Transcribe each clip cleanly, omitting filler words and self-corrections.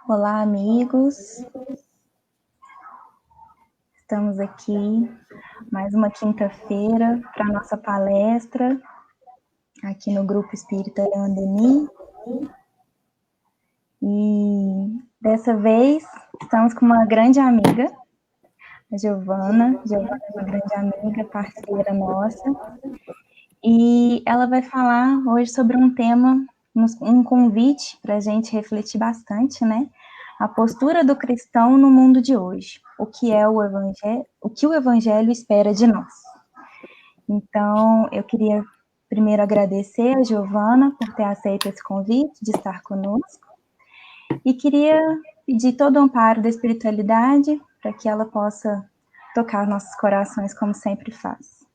Olá, amigos. Estamos aqui mais uma quinta-feira para a nossa palestra aqui no Grupo Espírita Leon Denis. E dessa vez estamos com uma grande amiga, a Giovana. Giovana é uma grande amiga, parceira nossa. E ela vai falar hoje sobre um tema, um convite para a gente refletir bastante, né? A postura do cristão no mundo de hoje. O que o Evangelho espera de nós. Então, eu queria primeiro agradecer a Giovana por ter aceito esse convite de estar conosco. E queria pedir todo o amparo da espiritualidade para que ela possa tocar nossos corações como sempre faz.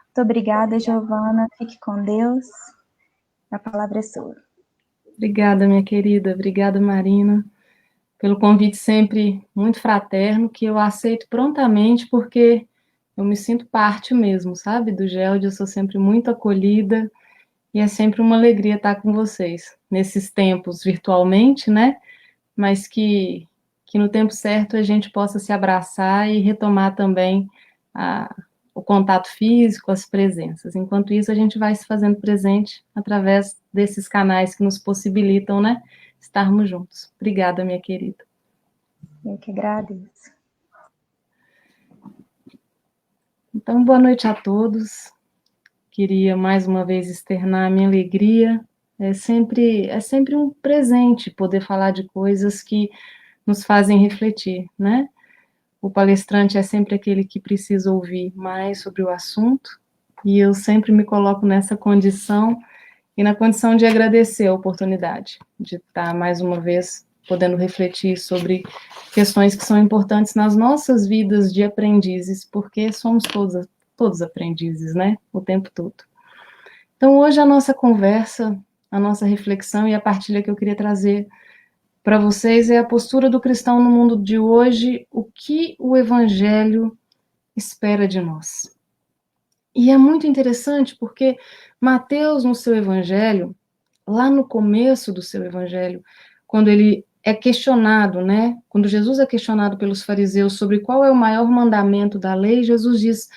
Muito obrigada, Giovana. Fique com Deus. A palavra é sua. Obrigada, minha querida. Obrigada, Marina, pelo convite sempre muito fraterno, que eu aceito prontamente, porque eu me sinto parte mesmo, sabe? Do GELD, eu sou sempre muito acolhida e é sempre uma alegria estar com vocês, nesses tempos virtualmente, né? Mas que no tempo certo a gente possa se abraçar e retomar também o contato físico, as presenças. Enquanto isso, a gente vai se fazendo presente através desses canais que nos possibilitam, né, estarmos juntos. Obrigada, minha querida. Eu que agradeço. Então, boa noite a todos. Queria mais uma vez externar a minha alegria. É sempre um presente poder falar de coisas que nos fazem refletir, né? O palestrante é sempre aquele que precisa ouvir mais sobre o assunto, e eu sempre me coloco nessa condição, e na condição de agradecer a oportunidade de estar mais uma vez podendo refletir sobre questões que são importantes nas nossas vidas de aprendizes, porque somos todos aprendizes, né? O tempo todo. Então, hoje a nossa conversa, a nossa reflexão e a partilha que eu queria trazer para vocês é a postura do cristão no mundo de hoje, o que o Evangelho espera de nós. E é muito interessante porque Mateus, no seu Evangelho, lá no começo do seu Evangelho, quando ele é questionado, né? Quando Jesus é questionado pelos fariseus sobre qual é o maior mandamento da lei, Jesus diz: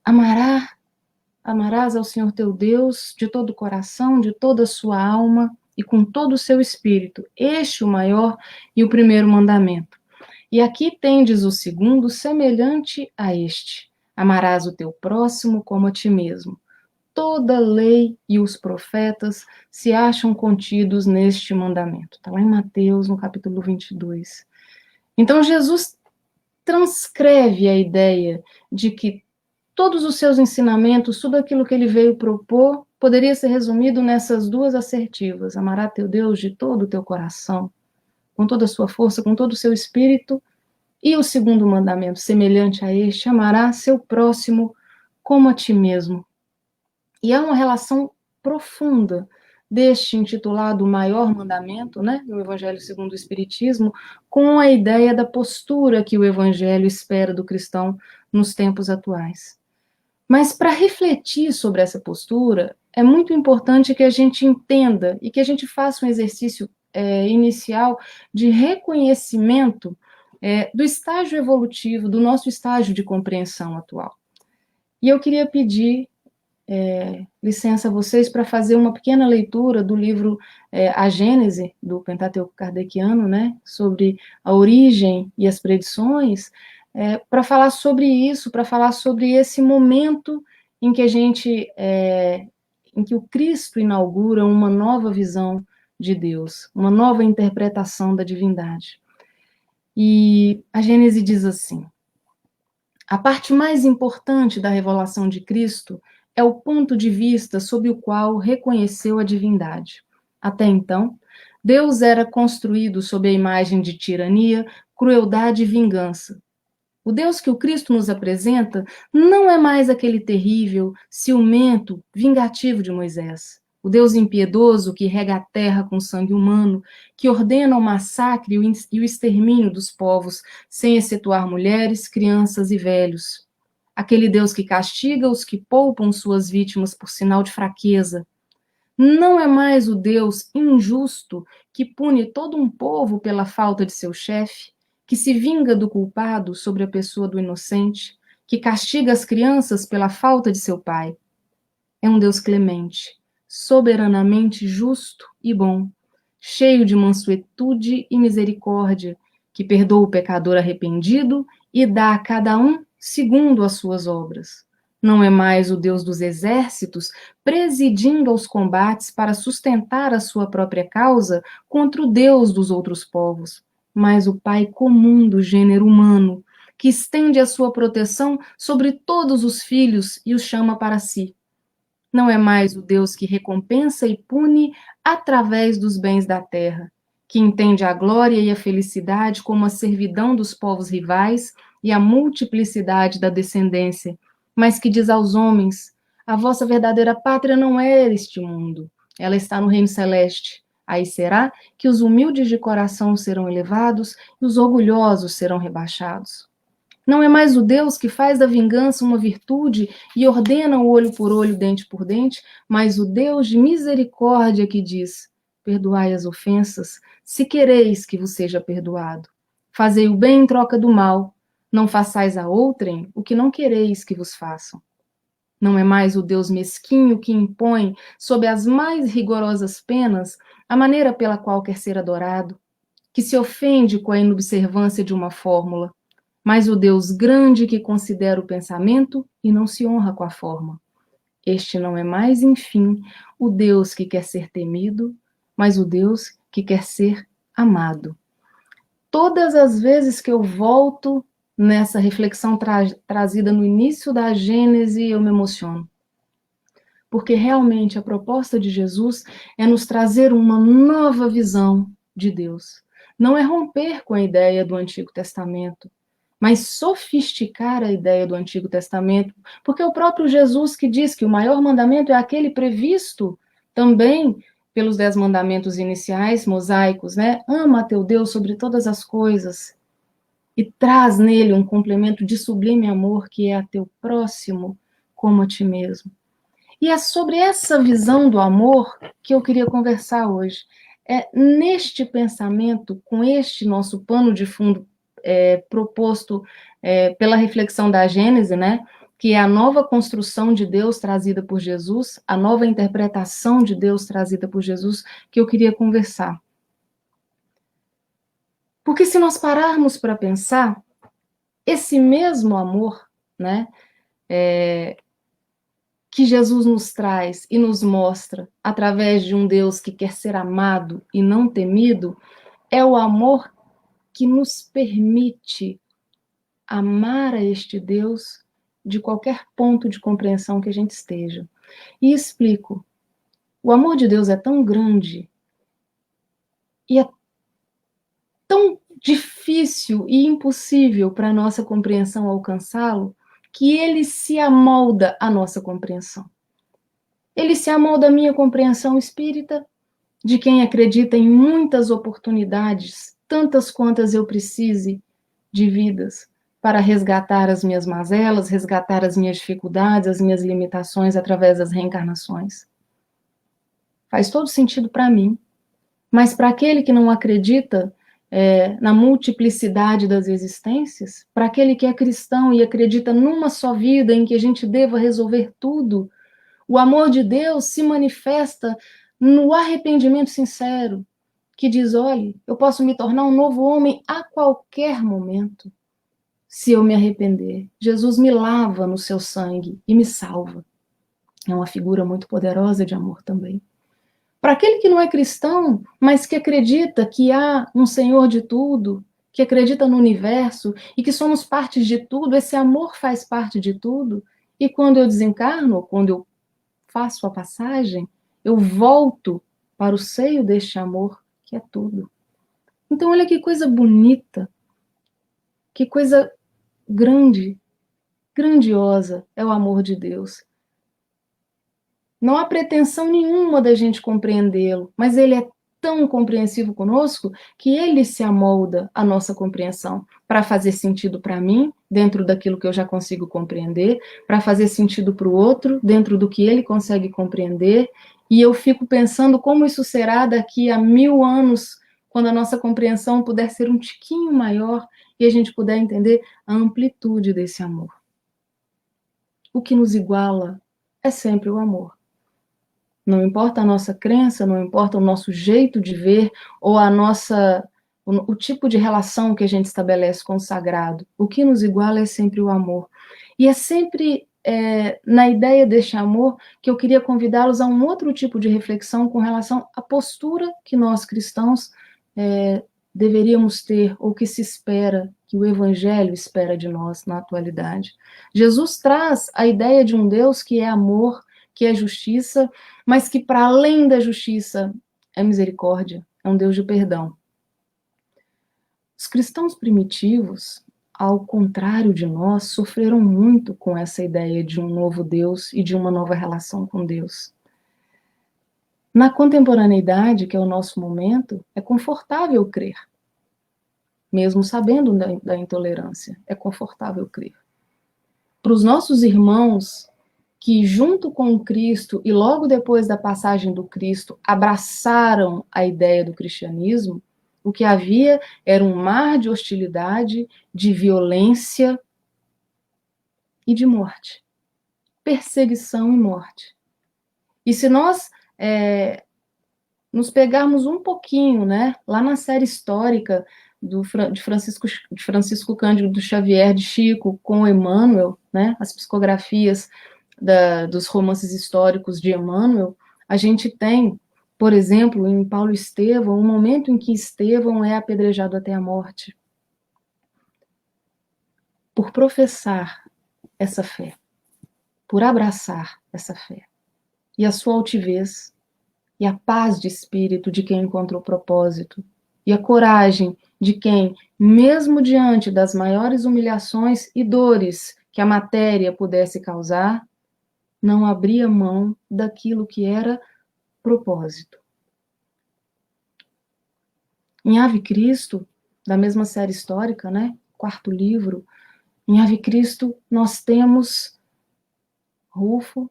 amarás ao Senhor teu Deus de todo o coração, de toda a sua alma e com todo o seu espírito. Este o maior e o primeiro mandamento. E aqui tendes o segundo, semelhante a este: amarás o teu próximo como a ti mesmo. Toda a lei e os profetas se acham contidos neste mandamento. Está lá em Mateus, no capítulo 22. Então, Jesus transcreve a ideia de que todos os seus ensinamentos, tudo aquilo que ele veio propor, poderia ser resumido nessas duas assertivas: amará teu Deus de todo o teu coração, com toda a sua força, com todo o seu espírito, e o segundo mandamento, semelhante a este: amará seu próximo como a ti mesmo. E há uma relação profunda deste intitulado maior mandamento, né, no Evangelho segundo o Espiritismo, com a ideia da postura que o Evangelho espera do cristão nos tempos atuais. Mas para refletir sobre essa postura, é muito importante que a gente entenda e que a gente faça um exercício inicial de reconhecimento do estágio evolutivo, do nosso estágio de compreensão atual. E eu queria pedir licença a vocês para fazer uma pequena leitura do livro A Gênese, do Pentateuco Kardeciano, né, sobre a origem e as predições, para falar sobre isso, para falar sobre esse momento em que em que o Cristo inaugura uma nova visão de Deus, uma nova interpretação da divindade. E a Gênese diz assim: a parte mais importante da revelação de Cristo é o ponto de vista sob o qual reconheceu a divindade. Até então, Deus era construído sob a imagem de tirania, crueldade e vingança. O Deus que o Cristo nos apresenta não é mais aquele terrível, ciumento, vingativo de Moisés. O Deus impiedoso que rega a terra com sangue humano, que ordena o massacre e o extermínio dos povos, sem excetuar mulheres, crianças e velhos. Aquele Deus que castiga os que poupam suas vítimas por sinal de fraqueza. Não é mais o Deus injusto que pune todo um povo pela falta de seu chefe, que se vinga do culpado sobre a pessoa do inocente, que castiga as crianças pela falta de seu pai. É um Deus clemente, soberanamente justo e bom, cheio de mansuetude e misericórdia, que perdoa o pecador arrependido e dá a cada um segundo as suas obras. Não é mais o Deus dos exércitos, presidindo aos combates para sustentar a sua própria causa contra o Deus dos outros povos, mas o Pai comum do gênero humano, que estende a sua proteção sobre todos os filhos e os chama para si. Não é mais o Deus que recompensa e pune através dos bens da terra, que entende a glória e a felicidade como a servidão dos povos rivais e a multiplicidade da descendência, mas que diz aos homens: a vossa verdadeira pátria não é este mundo, ela está no reino celeste. Aí será que os humildes de coração serão elevados e os orgulhosos serão rebaixados. Não é mais o Deus que faz da vingança uma virtude e ordena o olho por olho, dente por dente, mas o Deus de misericórdia que diz: perdoai as ofensas, se quereis que vos seja perdoado. Fazei o bem em troca do mal, não façais a outrem o que não quereis que vos façam. Não é mais o Deus mesquinho que impõe, sob as mais rigorosas penas, a maneira pela qual quer ser adorado, que se ofende com a inobservância de uma fórmula, mas o Deus grande que considera o pensamento e não se honra com a forma. Este não é mais, enfim, o Deus que quer ser temido, mas o Deus que quer ser amado. Todas as vezes que eu volto nessa reflexão trazida no início da Gênese, eu me emociono. Porque realmente a proposta de Jesus é nos trazer uma nova visão de Deus. Não é romper com a ideia do Antigo Testamento, mas sofisticar a ideia do Antigo Testamento, porque é o próprio Jesus que diz que o maior mandamento é aquele previsto também pelos 10 mandamentos iniciais, mosaicos, né? Ama teu Deus sobre todas as coisas e traz nele um complemento de sublime amor que é a teu próximo como a ti mesmo. E é sobre essa visão do amor que eu queria conversar hoje. É neste pensamento, com este nosso pano de fundo proposto pela reflexão da Gênese, né, que é a nova construção de Deus trazida por Jesus, a nova interpretação de Deus trazida por Jesus, que eu queria conversar. Porque se nós pararmos para pensar, esse mesmo amor, né, que Jesus nos traz e nos mostra através de um Deus que quer ser amado e não temido, é o amor que nos permite amar a este Deus de qualquer ponto de compreensão que a gente esteja. E explico. O amor de Deus é tão grande e é tão difícil e impossível para a nossa compreensão alcançá-lo, que ele se amolda à nossa compreensão. Ele se amolda à minha compreensão espírita, de quem acredita em muitas oportunidades, tantas quantas eu precise, de vidas, para resgatar as minhas mazelas, resgatar as minhas dificuldades, as minhas limitações através das reencarnações. Faz todo sentido para mim, mas para aquele que não acredita na multiplicidade das existências, para aquele que é cristão e acredita numa só vida em que a gente deva resolver tudo, o amor de Deus se manifesta no arrependimento sincero, que diz: olhe, eu posso me tornar um novo homem a qualquer momento, se eu me arrepender. Jesus me lava no seu sangue e me salva. É uma figura muito poderosa de amor também. Para aquele que não é cristão, mas que acredita que há um Senhor de tudo, que acredita no universo e que somos partes de tudo, esse amor faz parte de tudo, e quando eu desencarno, quando eu faço a passagem, eu volto para o seio deste amor que é tudo. Então, olha que coisa bonita, que coisa grande, grandiosa é o amor de Deus. Não há pretensão nenhuma da gente compreendê-lo, mas ele é tão compreensivo conosco que ele se amolda à nossa compreensão para fazer sentido para mim, dentro daquilo que eu já consigo compreender, para fazer sentido para o outro, dentro do que ele consegue compreender, e eu fico pensando como isso será daqui a 1000 anos, quando a nossa compreensão puder ser um tiquinho maior e a gente puder entender a amplitude desse amor. O que nos iguala é sempre o amor. Não importa a nossa crença, não importa o nosso jeito de ver ou o tipo de relação que a gente estabelece com o sagrado. O que nos iguala é sempre o amor. E é sempre na ideia deste amor que eu queria convidá-los a um outro tipo de reflexão com relação à postura que nós cristãos deveríamos ter, ou que se espera, que o Evangelho espera de nós na atualidade. Jesus traz a ideia de um Deus que é amor, que é justiça, mas que para além da justiça é misericórdia, é um Deus de perdão. Os cristãos primitivos, ao contrário de nós, sofreram muito com essa ideia de um novo Deus e de uma nova relação com Deus. Na contemporaneidade, que é o nosso momento, é confortável crer. Mesmo sabendo da intolerância, é confortável crer. Para os nossos irmãos que, junto com o Cristo e logo depois da passagem do Cristo, abraçaram a ideia do cristianismo, o que havia era um mar de hostilidade, de violência e de morte. Perseguição e morte. E se nós nos pegarmos um pouquinho, né, lá na série histórica de Francisco Cândido Xavier, de Chico, com Emmanuel, né, as psicografias dos romances históricos de Emmanuel, a gente tem, por exemplo, em Paulo Estevão, um momento em que Estevão é apedrejado até a morte por professar essa fé, por abraçar essa fé. E a sua altivez, e a paz de espírito de quem encontrou propósito, e a coragem de quem, mesmo diante das maiores humilhações e dores que a matéria pudesse causar, não abria mão daquilo que era propósito. Em Ave Cristo, da mesma série histórica, né? 4º livro, em Ave Cristo nós temos Rufo,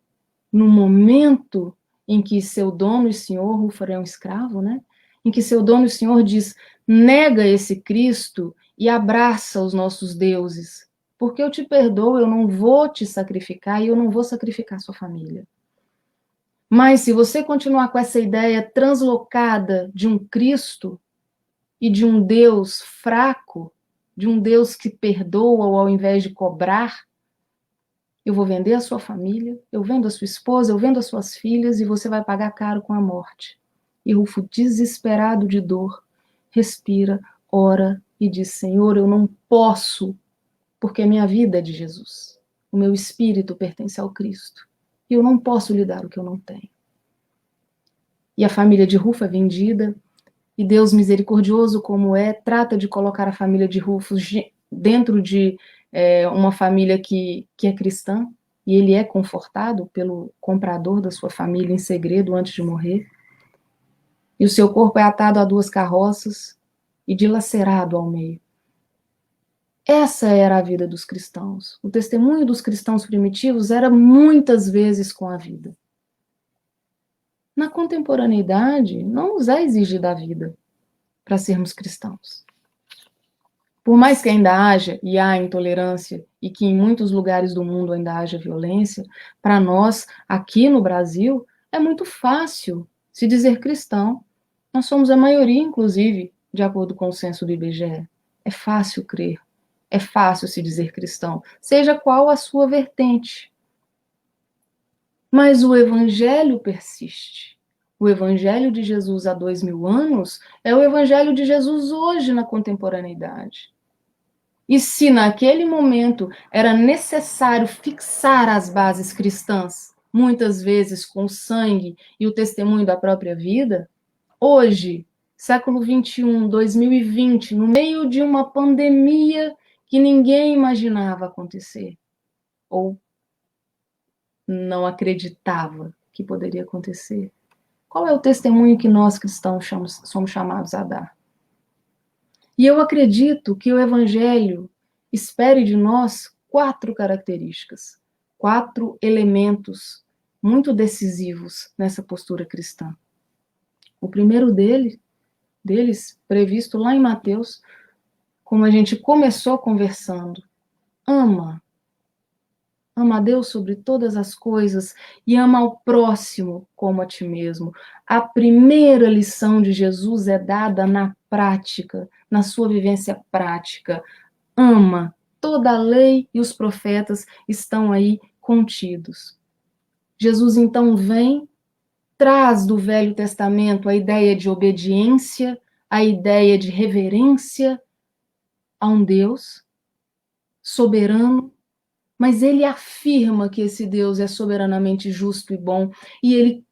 no momento em que seu dono e senhor, Rufo é um escravo, né? Em que seu dono e senhor diz, nega esse Cristo e abraça os nossos deuses, porque eu te perdoo, eu não vou te sacrificar e eu não vou sacrificar sua família. Mas se você continuar com essa ideia translocada de um Cristo e de um Deus fraco, de um Deus que perdoa ao invés de cobrar, eu vou vender a sua família, eu vendo a sua esposa, eu vendo as suas filhas e você vai pagar caro com a morte. E Rufo, desesperado de dor, respira, ora e diz, Senhor, eu não posso, porque a minha vida é de Jesus. O meu espírito pertence ao Cristo. E eu não posso lhe dar o que eu não tenho. E a família de Rufo é vendida, e Deus misericordioso como trata de colocar a família de Rufo dentro de uma família que é cristã, e ele é confortado pelo comprador da sua família em segredo antes de morrer. E o seu corpo é atado a 2 carroças e dilacerado ao meio. Essa era a vida dos cristãos. O testemunho dos cristãos primitivos era muitas vezes com a vida. Na contemporaneidade, não nos é exigida a vida para sermos cristãos. Por mais que ainda haja e há intolerância e que em muitos lugares do mundo ainda haja violência, para nós, aqui no Brasil, é muito fácil se dizer cristão. Nós somos a maioria, inclusive, de acordo com o censo do IBGE. É fácil crer, é fácil se dizer cristão, seja qual a sua vertente. Mas o evangelho persiste. O evangelho de Jesus há 2000 anos é o evangelho de Jesus hoje na contemporaneidade. E se naquele momento era necessário fixar as bases cristãs, muitas vezes com sangue e o testemunho da própria vida, hoje, século 21, 2020, no meio de uma pandemia que ninguém imaginava acontecer, ou não acreditava que poderia acontecer, Qual é o testemunho que nós cristãos somos chamados a dar? E eu acredito que o Evangelho espere de nós 4 características, 4 elementos muito decisivos nessa postura cristã. O primeiro deles, previsto lá em Mateus, como a gente começou conversando, ama a Deus sobre todas as coisas e ama ao próximo como a ti mesmo. A primeira lição de Jesus é dada na prática, na sua vivência prática. Ama. Toda a lei e os profetas estão aí contidos. Jesus então vem, traz do Velho Testamento a ideia de obediência, a ideia de reverência a um Deus soberano, mas ele afirma que esse Deus é soberanamente justo e bom, e ele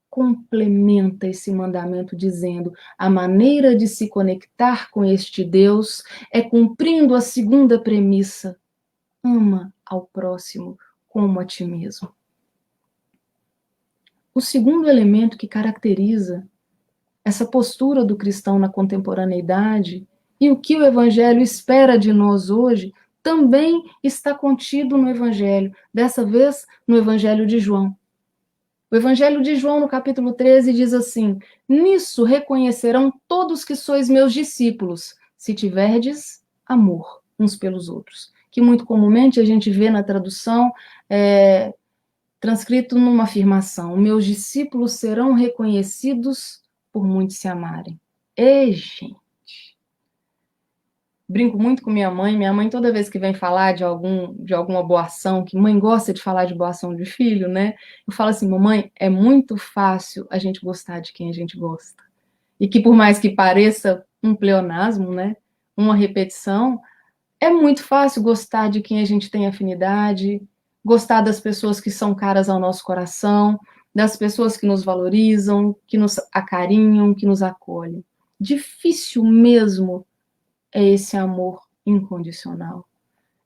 complementa esse mandamento dizendo: a maneira de se conectar com este Deus é cumprindo a segunda premissa: ama ao próximo como a ti mesmo. O segundo elemento que caracteriza essa postura do cristão na contemporaneidade e o que o Evangelho espera de nós hoje também está contido no Evangelho, dessa vez no Evangelho de João. O Evangelho de João, no capítulo 13, diz assim: nisso reconhecerão todos que sois meus discípulos, se tiverdes amor uns pelos outros. Que muito comumente a gente vê na tradução transcrito numa afirmação: meus discípulos serão reconhecidos por muitos se amarem. Ei, gente! Brinco muito com minha mãe toda vez que vem falar de alguma boa ação, que mãe gosta de falar de boa ação de filho, né? Eu falo assim: mamãe, é muito fácil a gente gostar de quem a gente gosta. E que por mais que pareça um pleonasmo, né? Uma repetição, é muito fácil gostar de quem a gente tem afinidade, gostar das pessoas que são caras ao nosso coração, das pessoas que nos valorizam, que nos acarinham, que nos acolhem. Difícil mesmo é esse amor incondicional.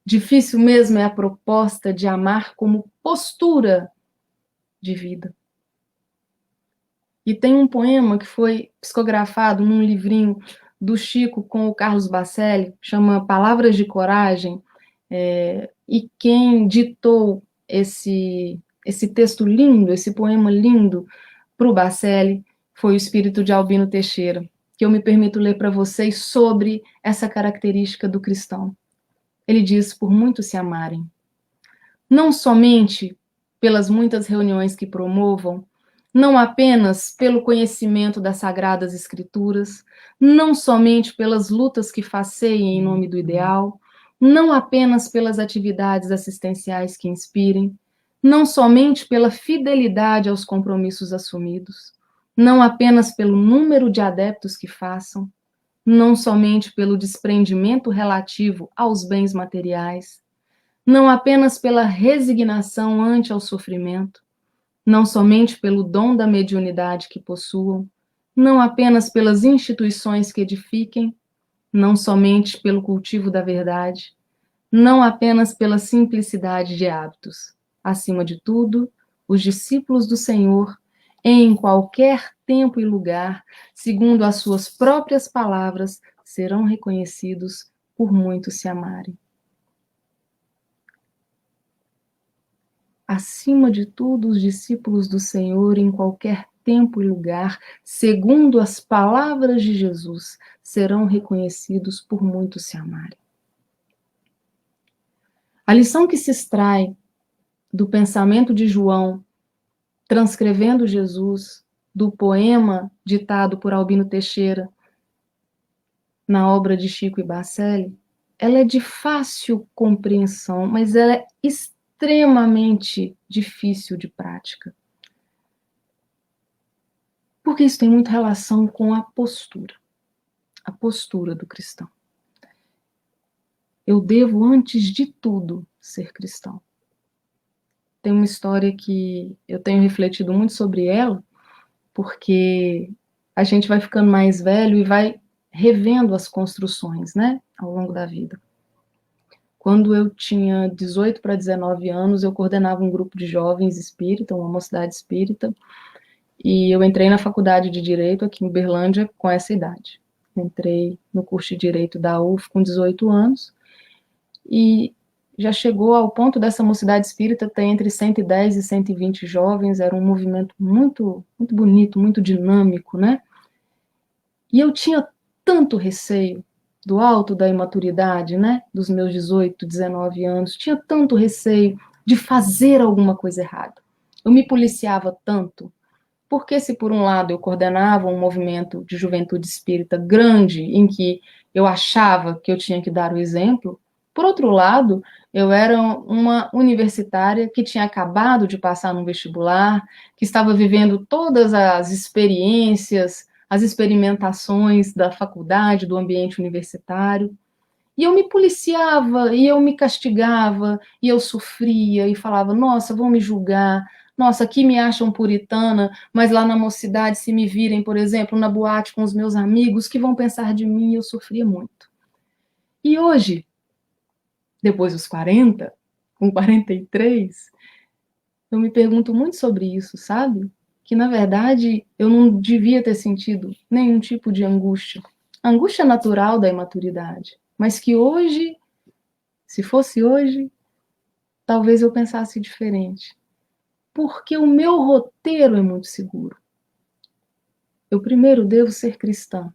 Difícil mesmo é a proposta de amar como postura de vida. E tem um poema que foi psicografado num livrinho do Chico com o Carlos Bacelli, chama Palavras de Coragem, e quem ditou esse texto lindo, esse poema lindo para o Bacelli foi o espírito de Albino Teixeira, que eu me permito ler para vocês sobre essa característica do cristão. Ele diz: por muitos se amarem, não somente pelas muitas reuniões que promovam, não apenas pelo conhecimento das sagradas escrituras, não somente pelas lutas que faceiem em nome do ideal, não apenas pelas atividades assistenciais que inspirem, não somente pela fidelidade aos compromissos assumidos, não apenas pelo número de adeptos que façam, não somente pelo desprendimento relativo aos bens materiais, não apenas pela resignação ante ao sofrimento, não somente pelo dom da mediunidade que possuam, não apenas pelas instituições que edifiquem, não somente pelo cultivo da verdade, não apenas pela simplicidade de hábitos. Acima de tudo, os discípulos do Senhor, em qualquer tempo e lugar, segundo as suas próprias palavras, serão reconhecidos por muitos se amarem. Acima de tudo, os discípulos do Senhor, em qualquer tempo e lugar, segundo as palavras de Jesus, serão reconhecidos por muitos se amarem. A lição que se extrai do pensamento de João, transcrevendo Jesus, do poema ditado por Albino Teixeira, na obra de Chico e Bacelli, ela é de fácil compreensão, mas ela é extremamente difícil de prática. Porque isso tem muita relação com a postura do cristão. Eu devo, antes de tudo, ser cristão. Tem uma história que eu tenho refletido muito sobre ela, porque a gente vai ficando mais velho e vai revendo as construções, né, ao longo da vida. Quando eu tinha 18 para 19 anos, eu coordenava um grupo de jovens espírita, uma mocidade espírita, E eu entrei na faculdade de Direito aqui em Uberlândia com essa idade. Entrei no curso de Direito da UF com 18 anos e já chegou ao ponto dessa mocidade espírita ter entre 110 e 120 jovens, era um movimento muito, muito bonito, muito dinâmico, né? E eu tinha tanto receio do alto da imaturidade, né? Dos meus 18, 19 anos, tinha tanto receio de fazer alguma coisa errada. Eu me policiava tanto, porque se por um lado eu coordenava um movimento de juventude espírita grande, em que eu achava que eu tinha que dar o exemplo, por outro lado, eu era uma universitária que tinha acabado de passar no vestibular, que estava vivendo todas as experiências, as experimentações da faculdade, do ambiente universitário, e eu me policiava, e eu me castigava, e eu sofria, e falava, nossa, vão me julgar, nossa, aqui me acham puritana, mas lá na mocidade, se me virem, por exemplo, na boate com os meus amigos, que vão pensar de mim? Eu sofria muito. E hoje, depois dos 40, com 43, eu me pergunto muito sobre isso, sabe? Que, na verdade, eu não devia ter sentido nenhum tipo de angústia. A angústia natural da imaturidade. Mas que hoje, se fosse hoje, talvez eu pensasse diferente. Porque o meu roteiro é muito seguro. Eu primeiro devo ser cristã.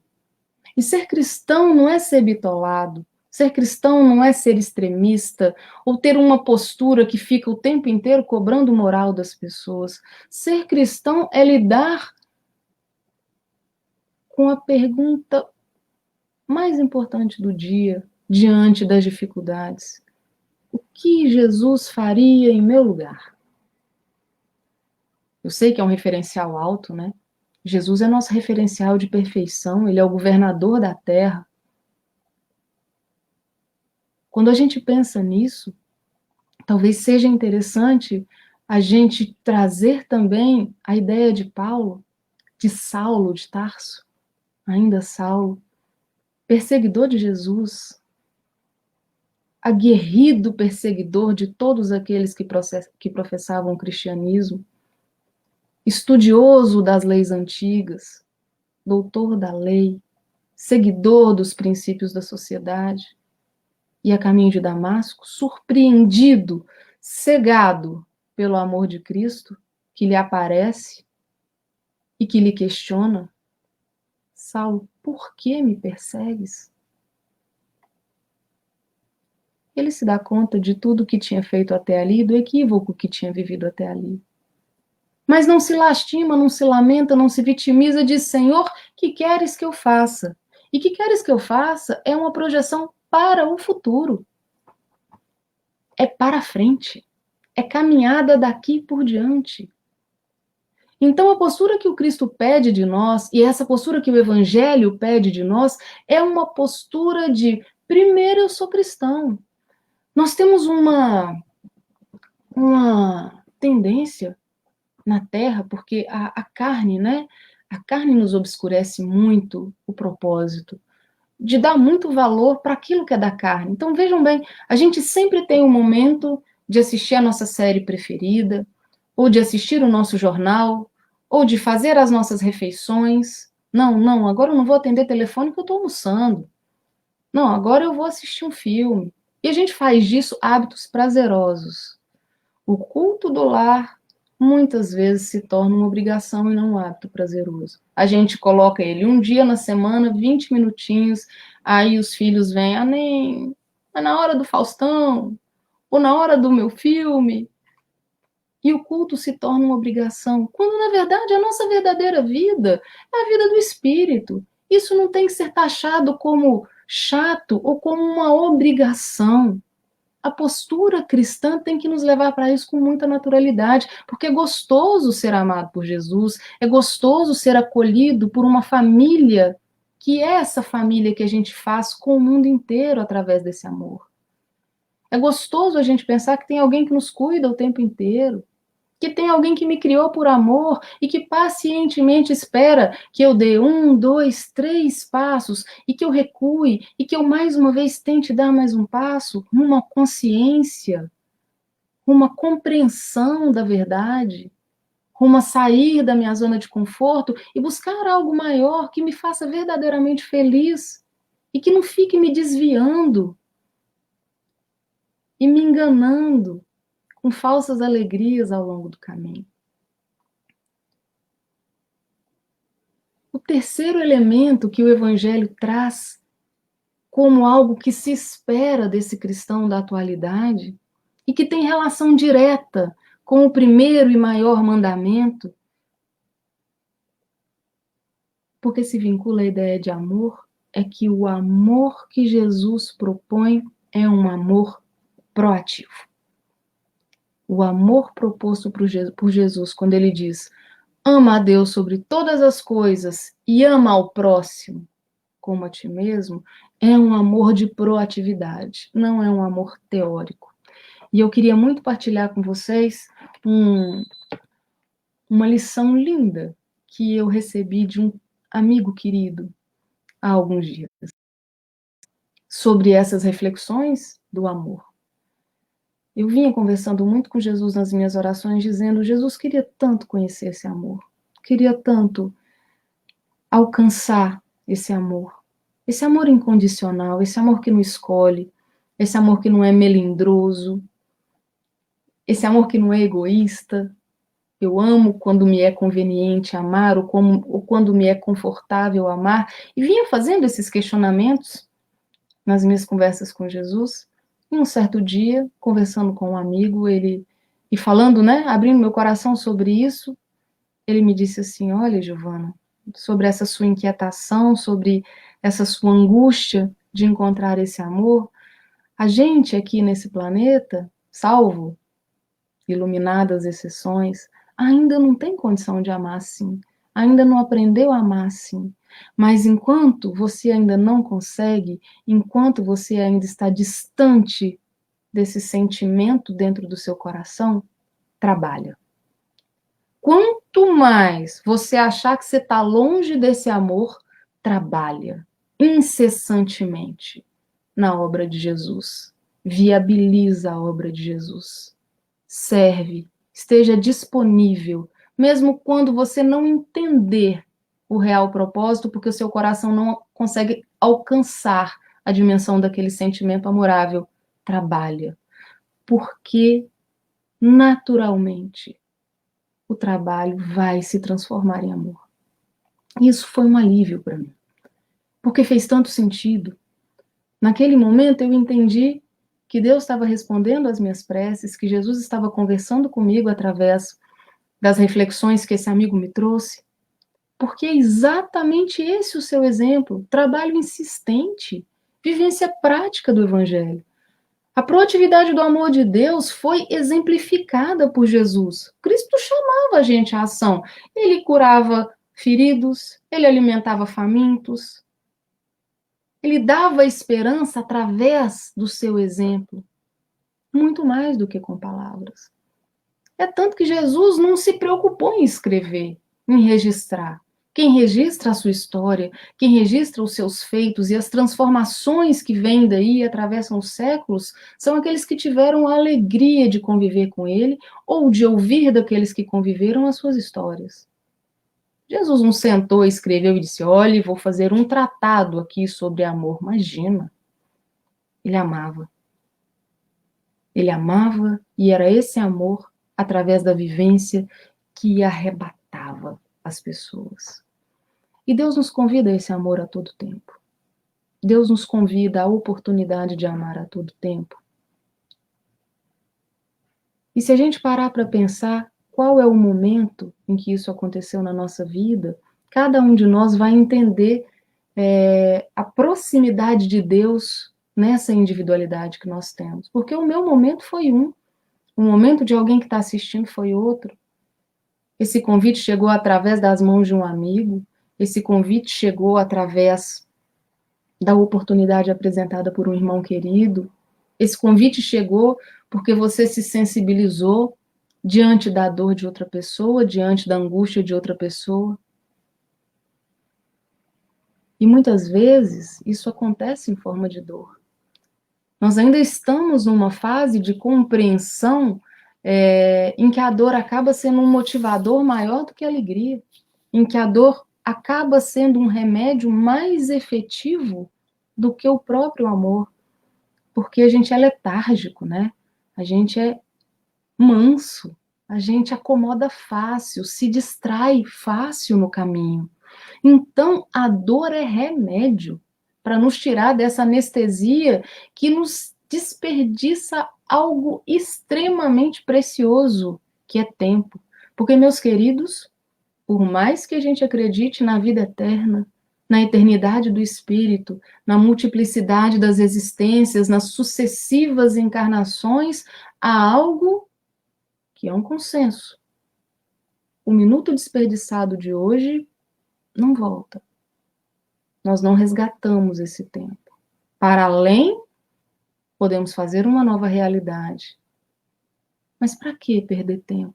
E ser cristão não é ser bitolado. Ser cristão não é ser extremista ou ter uma postura que fica o tempo inteiro cobrando moral das pessoas. Ser cristão é lidar com a pergunta mais importante do dia, diante das dificuldades. O que Jesus faria em meu lugar? Eu sei que é um referencial alto, né? Jesus é nosso referencial de perfeição, ele é o governador da terra. Quando a gente pensa nisso, talvez seja interessante a gente trazer também a ideia de Paulo, de Saulo de Tarso, ainda Saulo, perseguidor de Jesus, aguerrido perseguidor de todos aqueles que professavam o cristianismo, estudioso das leis antigas, doutor da lei, seguidor dos princípios da sociedade, e a caminho de Damasco, surpreendido, cegado pelo amor de Cristo, que lhe aparece e que lhe questiona: Saulo, por que me persegues? Ele se dá conta de tudo que tinha feito até ali, do equívoco que tinha vivido até ali. Mas não se lastima, não se lamenta, não se vitimiza, diz: Senhor, que queres que eu faça? E que queres que eu faça é uma projeção para o futuro. É para frente. É caminhada daqui por diante. Então, a postura que o Cristo pede de nós, e essa postura que o Evangelho pede de nós, é uma postura de: primeiro, eu sou cristão. Nós temos uma tendência na Terra, porque a carne, né? A carne nos obscurece muito o propósito, de dar muito valor para aquilo que é da carne. Então, vejam bem, a gente sempre tem um momento de assistir a nossa série preferida, ou de assistir o nosso jornal, ou de fazer as nossas refeições. Não, agora eu não vou atender telefone porque eu estou almoçando. Não, agora eu vou assistir um filme. E a gente faz disso hábitos prazerosos. O culto do lar muitas vezes se torna uma obrigação e não um hábito prazeroso. A gente coloca ele um dia na semana, 20 minutinhos, aí os filhos vêm, nem é na hora do Faustão, ou na hora do meu filme, e o culto se torna uma obrigação, quando na verdade a nossa verdadeira vida é a vida do Espírito. Isso não tem que ser taxado como chato ou como uma obrigação. A postura cristã tem que nos levar para isso com muita naturalidade, porque é gostoso ser amado por Jesus, é gostoso ser acolhido por uma família, que é essa família que a gente faz com o mundo inteiro através desse amor. É gostoso a gente pensar que tem alguém que nos cuida o tempo inteiro, que tem alguém que me criou por amor e que pacientemente espera que eu dê 1, 2, 3 passos e que eu recue e que eu mais uma vez tente dar mais um passo, uma consciência, uma compreensão da verdade. rumo a sair da minha zona de conforto e buscar algo maior que me faça verdadeiramente feliz e que não fique me desviando e me enganando com falsas alegrias ao longo do caminho. O terceiro elemento que o Evangelho traz como algo que se espera desse cristão da atualidade e que tem relação direta com o primeiro e maior mandamento, porque se vincula à ideia de amor, é que o amor que Jesus propõe é um amor proativo. O amor proposto por Jesus, quando ele diz: ama a Deus sobre todas as coisas e ama ao próximo como a ti mesmo, é um amor de proatividade, não é um amor teórico. E eu queria muito partilhar com vocês uma lição linda que eu recebi de um amigo querido há alguns dias, sobre essas reflexões do amor. Eu vinha conversando muito com Jesus nas minhas orações, dizendo: Jesus, queria tanto conhecer esse amor, queria tanto alcançar esse amor incondicional, esse amor que não escolhe, esse amor que não é melindroso, esse amor que não é egoísta. Eu amo quando me é conveniente amar, ou quando me é confortável amar. E vinha fazendo esses questionamentos nas minhas conversas com Jesus. E um certo dia, conversando com um amigo, e falando, né, abrindo meu coração sobre isso, ele me disse assim: olha, Giovana, sobre essa sua inquietação, sobre essa sua angústia de encontrar esse amor, a gente aqui nesse planeta, salvo iluminadas exceções, ainda não tem condição de amar assim, ainda não aprendeu a amar assim. Mas enquanto você ainda não consegue, enquanto você ainda está distante desse sentimento dentro do seu coração, trabalha. Quanto mais você achar que você está longe desse amor, trabalha incessantemente na obra de Jesus. Viabiliza a obra de Jesus. Serve, esteja disponível, mesmo quando você não entender o real propósito, porque o seu coração não consegue alcançar a dimensão daquele sentimento amorável. Trabalha, porque naturalmente o trabalho vai se transformar em amor. Isso foi um alívio para mim, porque fez tanto sentido. Naquele momento eu entendi que Deus estava respondendo às minhas preces, que Jesus estava conversando comigo através das reflexões que esse amigo me trouxe, porque é exatamente esse o seu exemplo, trabalho insistente, vivência prática do Evangelho. A proatividade do amor de Deus foi exemplificada por Jesus. Cristo chamava a gente à ação. Ele curava feridos, ele alimentava famintos, ele dava esperança através do seu exemplo, muito mais do que com palavras. É tanto que Jesus não se preocupou em escrever, em registrar. Quem registra a sua história, quem registra os seus feitos e as transformações que vêm daí e atravessam os séculos, são aqueles que tiveram a alegria de conviver com ele ou de ouvir daqueles que conviveram as suas histórias. Jesus não sentou, escreveu e disse: olha, vou fazer um tratado aqui sobre amor. Imagina. Ele amava. Ele amava e era esse amor, através da vivência, que arrebatava as pessoas. E Deus nos convida a esse amor a todo tempo. Deus nos convida à oportunidade de amar a todo tempo. E se a gente parar para pensar qual é o momento em que isso aconteceu na nossa vida, cada um de nós vai entender a proximidade de Deus nessa individualidade que nós temos. Porque o meu momento foi um. O momento de alguém que está assistindo foi outro. Esse convite chegou através das mãos de um amigo. Esse convite chegou através da oportunidade apresentada por um irmão querido. Esse convite chegou porque você se sensibilizou diante da dor de outra pessoa, diante da angústia de outra pessoa. E muitas vezes isso acontece em forma de dor. Nós ainda estamos numa fase de compreensão em que a dor acaba sendo um motivador maior do que a alegria, em que a dor acaba sendo um remédio mais efetivo do que o próprio amor, porque a gente é letárgico, né? A gente é manso, a gente acomoda fácil, se distrai fácil no caminho. Então, a dor é remédio para nos tirar dessa anestesia que nos desperdiça algo extremamente precioso, que é tempo. Porque, meus queridos, por mais que a gente acredite na vida eterna, na eternidade do espírito, na multiplicidade das existências, nas sucessivas encarnações, há algo que é um consenso. O minuto desperdiçado de hoje não volta. Nós não resgatamos esse tempo. Para além, podemos fazer uma nova realidade. Mas para que perder tempo?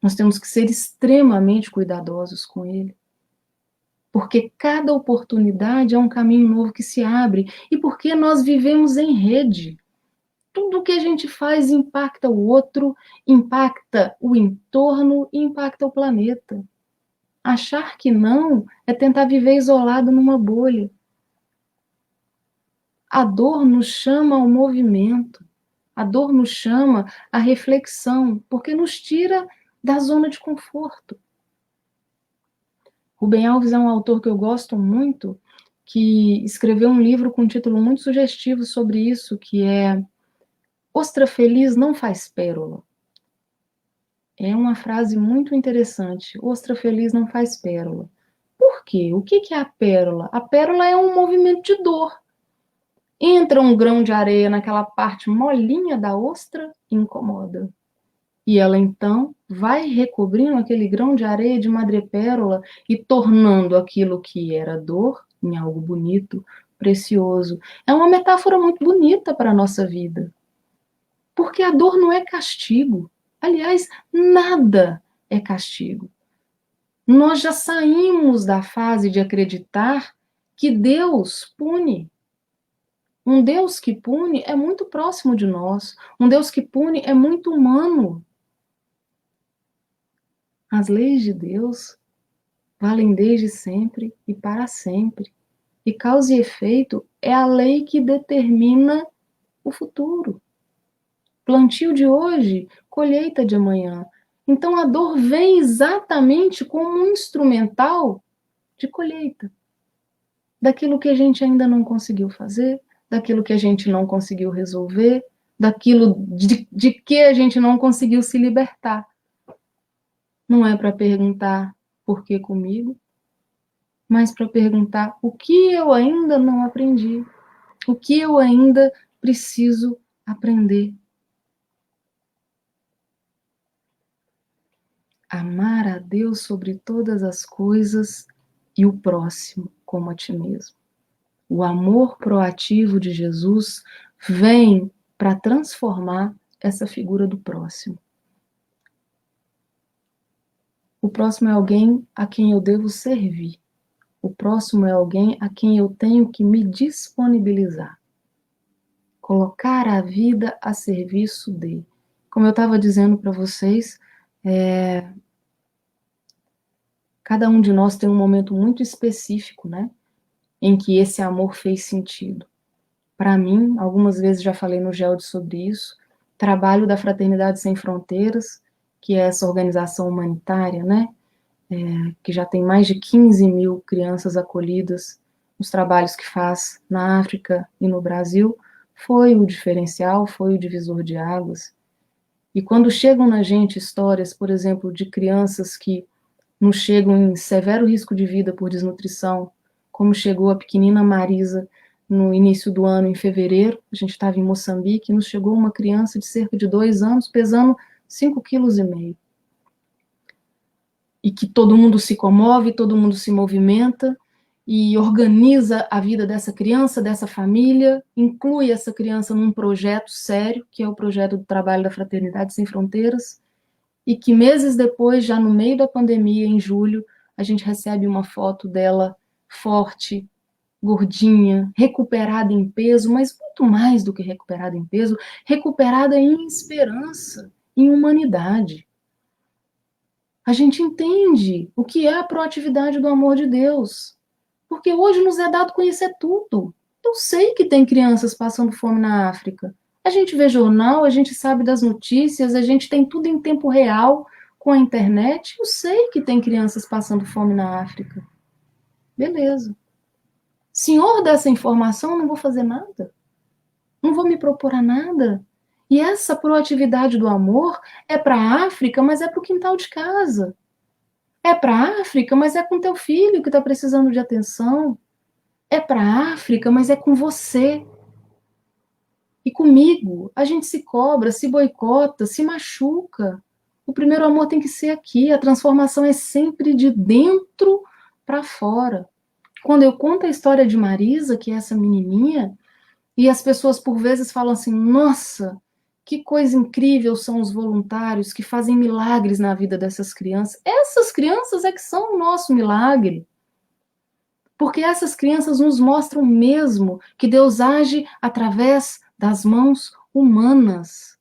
Nós temos que ser extremamente cuidadosos com ele. Porque cada oportunidade é um caminho novo que se abre. E porque nós vivemos em rede. Tudo que a gente faz impacta o outro, impacta o entorno e impacta o planeta. Achar que não é tentar viver isolado numa bolha. A dor nos chama ao movimento, a dor nos chama à reflexão, porque nos tira da zona de conforto. Rubem Alves é um autor que eu gosto muito, que escreveu um livro com um título muito sugestivo sobre isso, que é Ostra Feliz não faz pérola. É uma frase muito interessante. Ostra feliz não faz pérola. Por quê? O que é a pérola? A pérola é um movimento de dor. Entra um grão de areia naquela parte molinha da ostra e incomoda. E ela então vai recobrindo aquele grão de areia de madrepérola e tornando aquilo que era dor em algo bonito, precioso. É uma metáfora muito bonita para a nossa vida. Porque a dor não é castigo. Aliás, nada é castigo. Nós já saímos da fase de acreditar que Deus pune. Um Deus que pune é muito próximo de nós. Um Deus que pune é muito humano. As leis de Deus valem desde sempre e para sempre. E causa e efeito é a lei que determina o futuro. Plantio de hoje, colheita de amanhã. Então a dor vem exatamente como um instrumental de colheita. Daquilo que a gente ainda não conseguiu fazer, daquilo que a gente não conseguiu resolver, daquilo de que a gente não conseguiu se libertar. Não é para perguntar por que comigo, mas para perguntar o que eu ainda não aprendi, o que eu ainda preciso aprender. Amar a Deus sobre todas as coisas e o próximo como a ti mesmo. O amor proativo de Jesus vem para transformar essa figura do próximo. O próximo é alguém a quem eu devo servir. O próximo é alguém a quem eu tenho que me disponibilizar. Colocar a vida a serviço de. Como eu estava dizendo para vocês, cada um de nós tem um momento muito específico, né? Em que esse amor fez sentido. Para mim, algumas vezes já falei no GELD sobre isso, trabalho da Fraternidade Sem Fronteiras, que é essa organização humanitária, né? Que já tem mais de 15 mil crianças acolhidas nos trabalhos que faz na África e no Brasil, foi o diferencial, foi o divisor de águas. E quando chegam na gente histórias, por exemplo, de crianças que nos chegam em severo risco de vida por desnutrição, como chegou a pequenina Marisa no início do ano, em fevereiro, a gente estava em Moçambique, nos chegou uma criança de cerca de 2 anos, pesando 5,5 kg. E que todo mundo se comove, todo mundo se movimenta e organiza a vida dessa criança, dessa família, inclui essa criança num projeto sério, que é o projeto do trabalho da Fraternidade Sem Fronteiras, e que meses depois, já no meio da pandemia, em julho, a gente recebe uma foto dela forte, gordinha, recuperada em peso, mas muito mais do que recuperada em peso, recuperada em esperança, em humanidade. A gente entende o que é a proatividade do amor de Deus. Porque hoje nos é dado conhecer tudo. Eu sei que tem crianças passando fome na África. A gente vê jornal, a gente sabe das notícias, a gente tem tudo em tempo real com a internet. Eu sei que tem crianças passando fome na África. Beleza. Senhor dessa informação, não vou fazer nada. Não vou me propor a nada. E essa proatividade do amor é para a África, mas é para o quintal de casa. É para a África, mas é com teu filho que está precisando de atenção. É para a África, mas é com você. E comigo. A gente se cobra, se boicota, se machuca. O primeiro amor tem que ser aqui. A transformação é sempre de dentro para fora. Quando eu conto a história de Marisa, que é essa menininha, e as pessoas por vezes falam assim, nossa, que coisa incrível são os voluntários que fazem milagres na vida dessas crianças. Essas crianças é que são o nosso milagre. Porque essas crianças nos mostram mesmo que Deus age através das mãos humanas.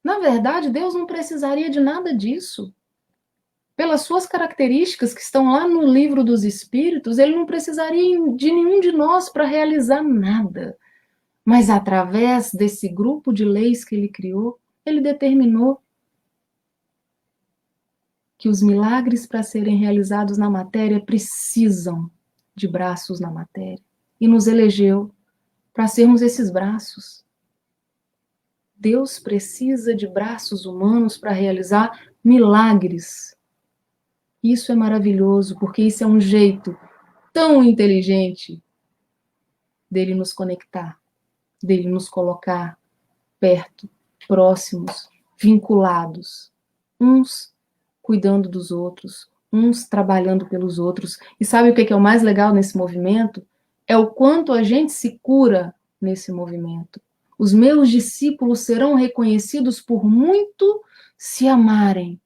Na verdade, Deus não precisaria de nada disso. Pelas suas características que estão lá no livro dos Espíritos, ele não precisaria de nenhum de nós para realizar nada. Mas através desse grupo de leis que ele criou, ele determinou que os milagres para serem realizados na matéria precisam de braços na matéria. E nos elegeu para sermos esses braços. Deus precisa de braços humanos para realizar milagres. Isso é maravilhoso, porque isso é um jeito tão inteligente dele nos conectar, dele nos colocar perto, próximos, vinculados, uns cuidando dos outros, uns trabalhando pelos outros. E sabe o que é o mais legal nesse movimento? É o quanto a gente se cura nesse movimento. Os meus discípulos serão reconhecidos por muito se amarem.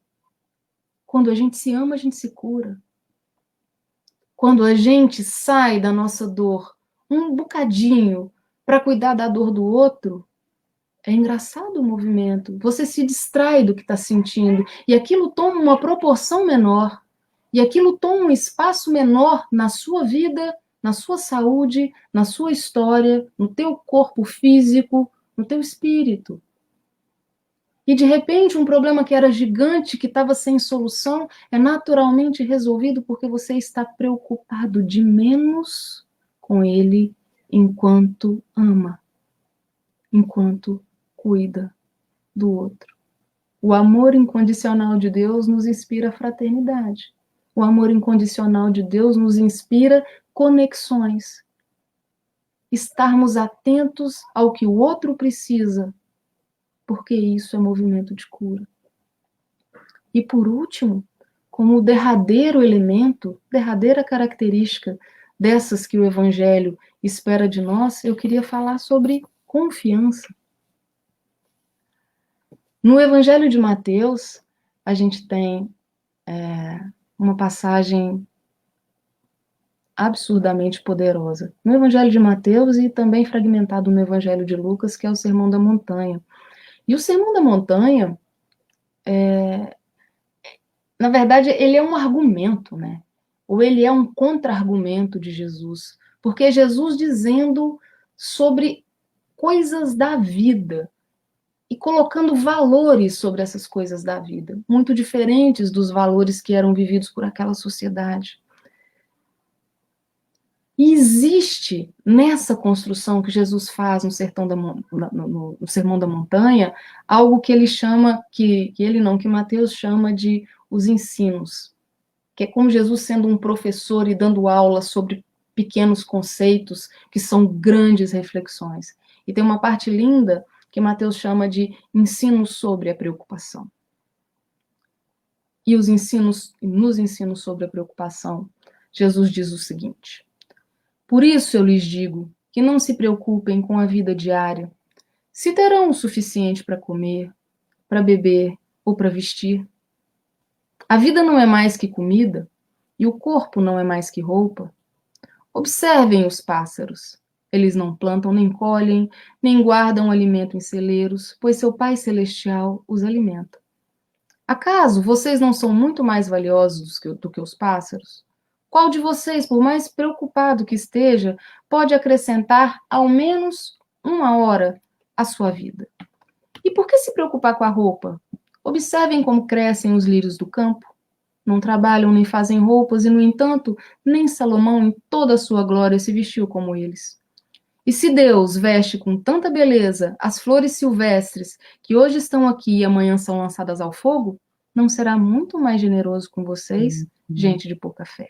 Quando a gente se ama, a gente se cura. Quando a gente sai da nossa dor um bocadinho para cuidar da dor do outro, é engraçado o movimento. Você se distrai do que está sentindo e aquilo toma uma proporção menor. E aquilo toma um espaço menor na sua vida, na sua saúde, na sua história, no teu corpo físico, no teu espírito. E de repente um problema que era gigante, que estava sem solução, é naturalmente resolvido porque você está preocupado de menos com ele enquanto ama, enquanto cuida do outro. O amor incondicional de Deus nos inspira fraternidade. O amor incondicional de Deus nos inspira conexões. Estarmos atentos ao que o outro precisa, porque isso é movimento de cura. E por último, como derradeiro elemento, derradeira característica dessas que o Evangelho espera de nós, eu queria falar sobre confiança. No Evangelho de Mateus, a gente tem uma passagem absurdamente poderosa. No Evangelho de Mateus e também fragmentado no Evangelho de Lucas, que é o Sermão da Montanha. E o Sermão da Montanha, na verdade, ele é um argumento, né? Ou ele é um contra-argumento de Jesus. Porque é Jesus dizendo sobre coisas da vida e colocando valores sobre essas coisas da vida, muito diferentes dos valores que eram vividos por aquela sociedade. E existe nessa construção que Jesus faz no Sermão da Montanha, algo que ele chama, que Mateus chama de os ensinos, que é como Jesus sendo um professor e dando aula sobre pequenos conceitos que são grandes reflexões. E tem uma parte linda que Mateus chama de ensino sobre a preocupação. E nos ensinos sobre a preocupação, Jesus diz o seguinte: por isso eu lhes digo que não se preocupem com a vida diária, se terão o suficiente para comer, para beber ou para vestir. A vida não é mais que comida, e o corpo não é mais que roupa. Observem os pássaros. Eles não plantam nem colhem, nem guardam alimento em celeiros, pois seu Pai Celestial os alimenta. Acaso vocês não são muito mais valiosos do que os pássaros? Qual de vocês, por mais preocupado que esteja, pode acrescentar ao menos 1 hora à sua vida? E por que se preocupar com a roupa? Observem como crescem os lírios do campo. Não trabalham nem fazem roupas, e, no entanto, nem Salomão, em toda a sua glória, se vestiu como eles. E se Deus veste com tanta beleza as flores silvestres que hoje estão aqui e amanhã são lançadas ao fogo, não será muito mais generoso com vocês, gente de pouca fé?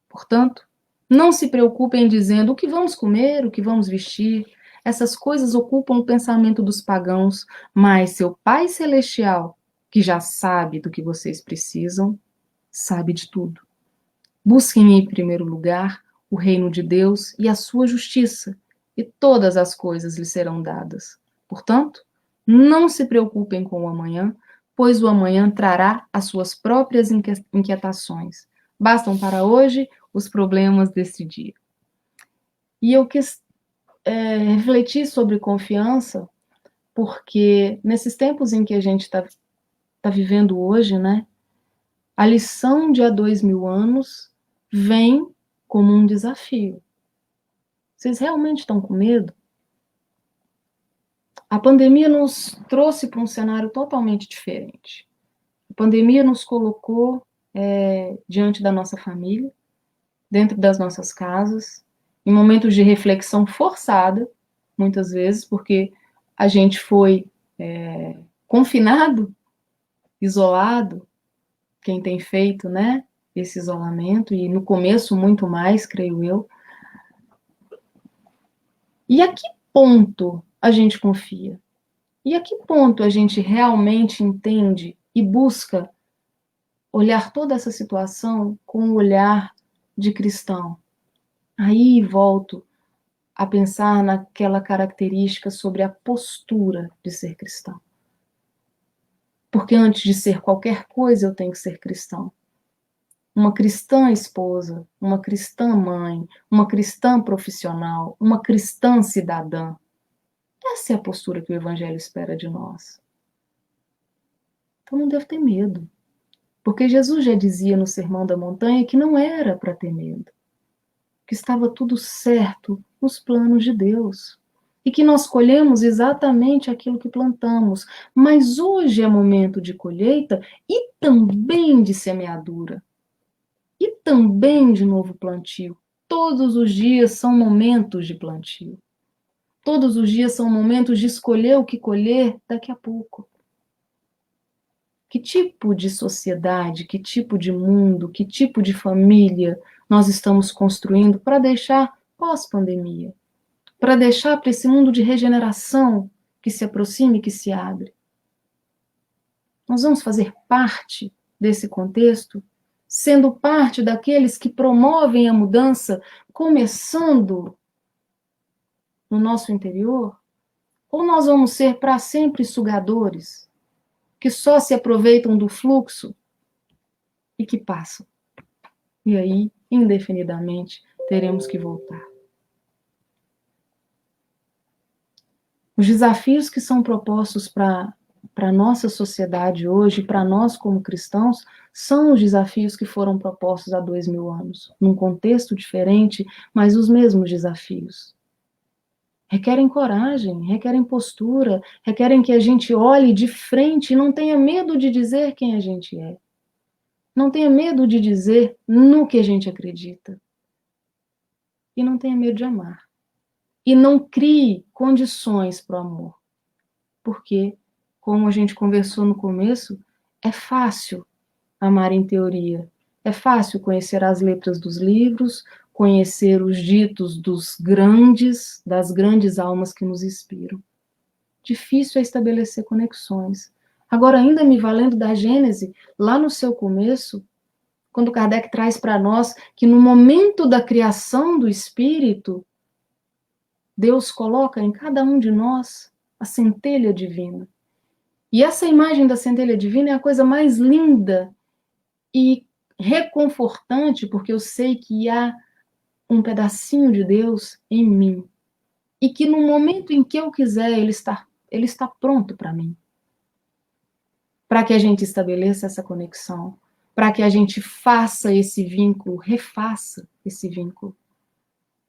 Portanto, não se preocupem dizendo o que vamos comer, o que vamos vestir. Essas coisas ocupam o pensamento dos pagãos, mas seu Pai Celestial, que já sabe do que vocês precisam, sabe de tudo. Busquem em primeiro lugar o reino de Deus e a sua justiça, e todas as coisas lhe serão dadas. Portanto, não se preocupem com o amanhã, pois o amanhã trará as suas próprias inquietações. Bastam para hoje os problemas desse dia. E eu quis refletir sobre confiança, porque nesses tempos em que a gente está vivendo hoje, né, a lição de há 2000 anos vem como um desafio. Vocês realmente estão com medo? A pandemia nos trouxe para um cenário totalmente diferente. A pandemia nos colocou diante da nossa família, dentro das nossas casas, em momentos de reflexão forçada, muitas vezes, porque a gente foi confinado, isolado, quem tem feito, né, esse isolamento, e no começo muito mais, creio eu. E a que ponto a gente confia? E a que ponto a gente realmente entende e busca olhar toda essa situação com o olhar de cristão? Aí volto a pensar naquela característica sobre a postura de ser cristão. Porque antes de ser qualquer coisa, eu tenho que ser cristão. Uma cristã esposa, uma cristã mãe, uma cristã profissional, uma cristã cidadã. Essa é a postura que o Evangelho espera de nós. Então não devo ter medo. Porque Jesus já dizia no Sermão da Montanha que não era para ter medo. Que estava tudo certo nos planos de Deus. E que nós colhemos exatamente aquilo que plantamos. Mas hoje é momento de colheita e também de semeadura. E também de novo plantio. Todos os dias são momentos de plantio. Todos os dias são momentos de escolher o que colher daqui a pouco. Que tipo de sociedade, que tipo de mundo, que tipo de família nós estamos construindo para deixar pós-pandemia? Para deixar para esse mundo de regeneração que se aproxima e que se abre? Nós vamos fazer parte desse contexto, sendo parte daqueles que promovem a mudança, começando no nosso interior? Ou nós vamos ser para sempre sugadores, que só se aproveitam do fluxo e que passam? E aí, indefinidamente, teremos que voltar. Os desafios que são propostos para a nossa sociedade hoje, para nós como cristãos, são os desafios que foram propostos há 2000 anos, num contexto diferente, mas os mesmos desafios. Requerem coragem, requerem postura, requerem que a gente olhe de frente e não tenha medo de dizer quem a gente é. Não tenha medo de dizer no que a gente acredita. E não tenha medo de amar. E não crie condições para o amor. Porque, como a gente conversou no começo, é fácil amar em teoria. É fácil conhecer as letras dos livros, conhecer os ditos das grandes almas que nos inspiram. Difícil é estabelecer conexões. Agora, ainda me valendo da Gênese, lá no seu começo, quando Kardec traz para nós que no momento da criação do Espírito, Deus coloca em cada um de nós a centelha divina. E essa imagem da centelha divina é a coisa mais linda e reconfortante, porque eu sei que há um pedacinho de Deus em mim. E que no momento em que eu quiser, Ele está pronto para mim. Para que a gente estabeleça essa conexão. Para que a gente faça esse vínculo, refaça esse vínculo.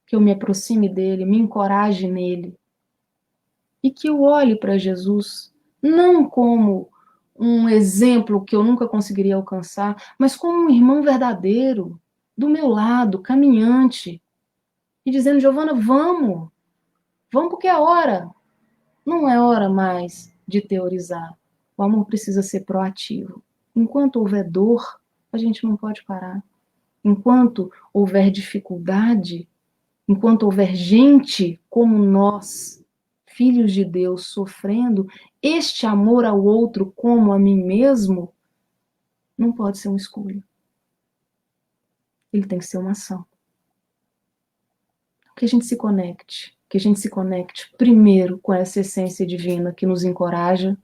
Que eu me aproxime dele, me encoraje nele. E que eu olhe para Jesus, não como um exemplo que eu nunca conseguiria alcançar, mas como um irmão verdadeiro, do meu lado, caminhante, e dizendo, Giovana, vamos porque é hora. Não é hora mais de teorizar. O amor precisa ser proativo. Enquanto houver dor, a gente não pode parar. Enquanto houver dificuldade, enquanto houver gente como nós, filhos de Deus, sofrendo, este amor ao outro como a mim mesmo, não pode ser uma escolha. Ele tem que ser uma ação. Que a gente se conecte. Que a gente se conecte primeiro com essa essência divina que nos encoraja,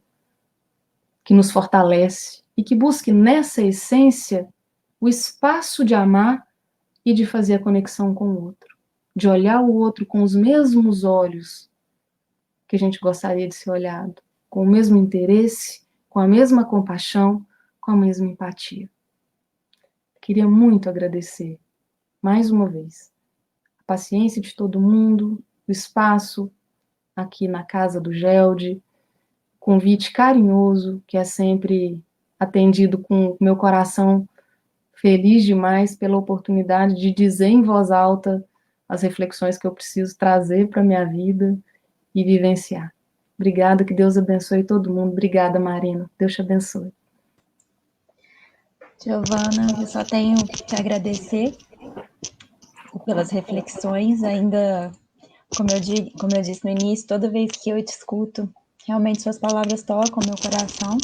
que nos fortalece e que busque nessa essência o espaço de amar e de fazer a conexão com o outro, de olhar o outro com os mesmos olhos que a gente gostaria de ser olhado, com o mesmo interesse, com a mesma compaixão, com a mesma empatia. Queria muito agradecer, mais uma vez, a paciência de todo mundo, o espaço aqui na casa do Gelde, convite carinhoso, que é sempre atendido com meu coração feliz demais pela oportunidade de dizer em voz alta as reflexões que eu preciso trazer para a minha vida e vivenciar. Obrigada, que Deus abençoe todo mundo. Obrigada, Marina. Deus te abençoe. Giovana, eu só tenho que agradecer pelas reflexões. Ainda, como eu disse no início, toda vez que eu te escuto, realmente suas palavras tocam meu coração.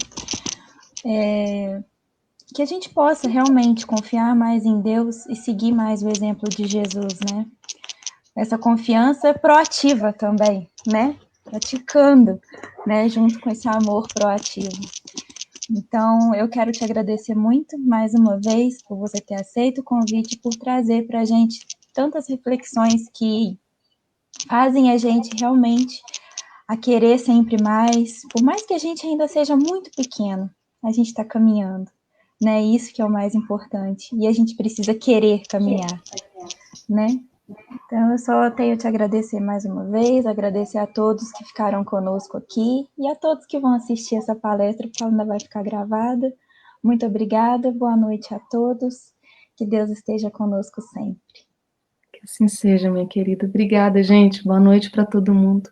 Que a gente possa realmente confiar mais em Deus e seguir mais o exemplo de Jesus, né? Essa confiança proativa também, né? Praticando, né? Junto com esse amor proativo. Então, eu quero te agradecer muito, mais uma vez, por você ter aceito o convite, por trazer para a gente tantas reflexões que fazem a gente realmente a querer sempre mais, por mais que a gente ainda seja muito pequeno, a gente está caminhando, né? Isso que é o mais importante. E a gente precisa querer caminhar, né? Então, eu só tenho te agradecer mais uma vez, agradecer a todos que ficaram conosco aqui e a todos que vão assistir essa palestra, porque ela ainda vai ficar gravada. Muito obrigada, boa noite a todos, que Deus esteja conosco sempre. Que assim seja, minha querida. Obrigada, gente. Boa noite para todo mundo.